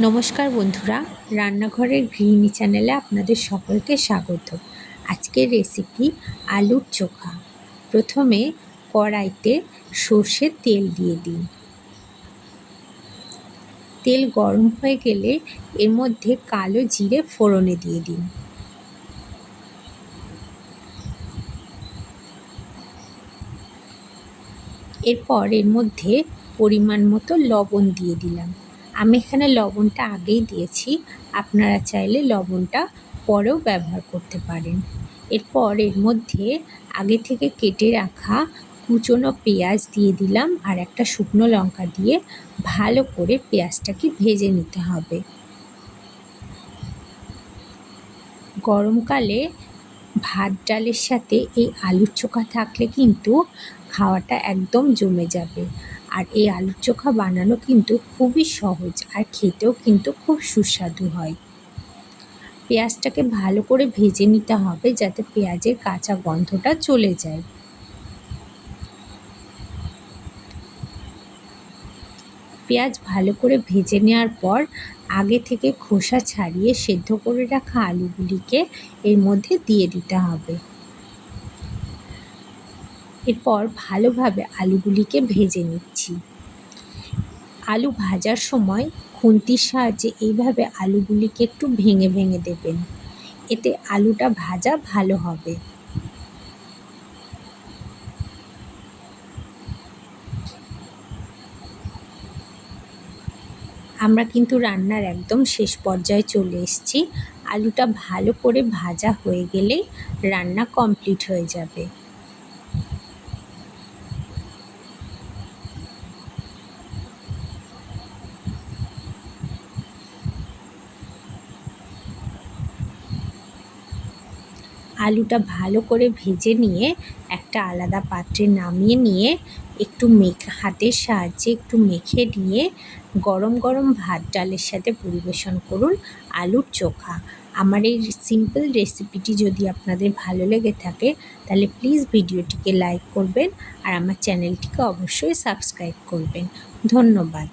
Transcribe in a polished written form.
নমস্কার বন্ধুরা, রান্নাঘরের গৃহিণী চ্যানেলে আপনাদের সকলকে স্বাগত। আজকের রেসিপি আলুর চোখা। প্রথমে কড়াইতে সর্ষের তেল দিয়ে দিন। তেল গরম হয়ে গেলে এর মধ্যে কালো জিরে ফোড়নে দিয়ে দিন। এরপর এর মধ্যে পরিমাণ মতো লবণ দিয়ে দিলাম। আমি এখানে লবণটা আগেই দিয়েছি, আপনারা চাইলে লবণটা পরেও ব্যবহার করতে পারেন। এরপর এর মধ্যে আগে থেকে কেটে রাখা কুচনো পেঁয়াজ দিয়ে দিলাম আর একটা শুকনো লঙ্কা দিয়ে ভালো করে পেঁয়াজটাকে ভেজে নিতে হবে। গরমকালে ভাত ডালের সাথে এই আলুর চোখা থাকলে কিন্তু খাওয়াটা একদম জমে যাবে। আর এই আলুর চোখা বানানো কিন্তু খুবই সহজ আর খেতেও কিন্তু খুব সুস্বাদু হয়। পেঁয়াজটাকে ভালো করে ভেজে নিতে হবে যাতে পেঁয়াজের কাঁচা গন্ধটা চলে যায়। পেঁয়াজ ভালো করে ভেজে নেওয়ার পর আগে থেকে খোসা ছাড়িয়ে সেদ্ধ করে রাখা আলুগুলিকে এর মধ্যে দিয়ে দিতে হবে। এরপর ভালোভাবে আলুগুলিকে ভেজে নিচ্ছি। আলু ভাজার সময় খুন্তির সাহায্যে এইভাবে আলুগুলিকে একটু ভেঙে ভেঙে দেবেন, এতে আলুটা ভাজা ভালো হবে। আমরা কিন্তু রান্নার একদম শেষ পর্যায়ে চলে এসেছি। আলুটা ভালো করে ভাজা হয়ে গেলেই রান্না কমপ্লিট হয়ে যাবে। আলুটা ভালো করে ভেজে নিয়ে একটা আলাদা পাত্রে নামিয়ে নিয়ে একটু হাতের সাহায্যে একটু মেখে নিয়ে গরম গরম ভাত ডালের সাথে পরিবেশন করুন আলুর চোখা। আমার এই সিম্পল রেসিপিটি যদি আপনাদের ভালো লেগে থাকে তাহলে প্লিজ ভিডিওটিকে লাইক করবেন আর আমার চ্যানেলটিকে অবশ্যই সাবস্ক্রাইব করবেন। ধন্যবাদ।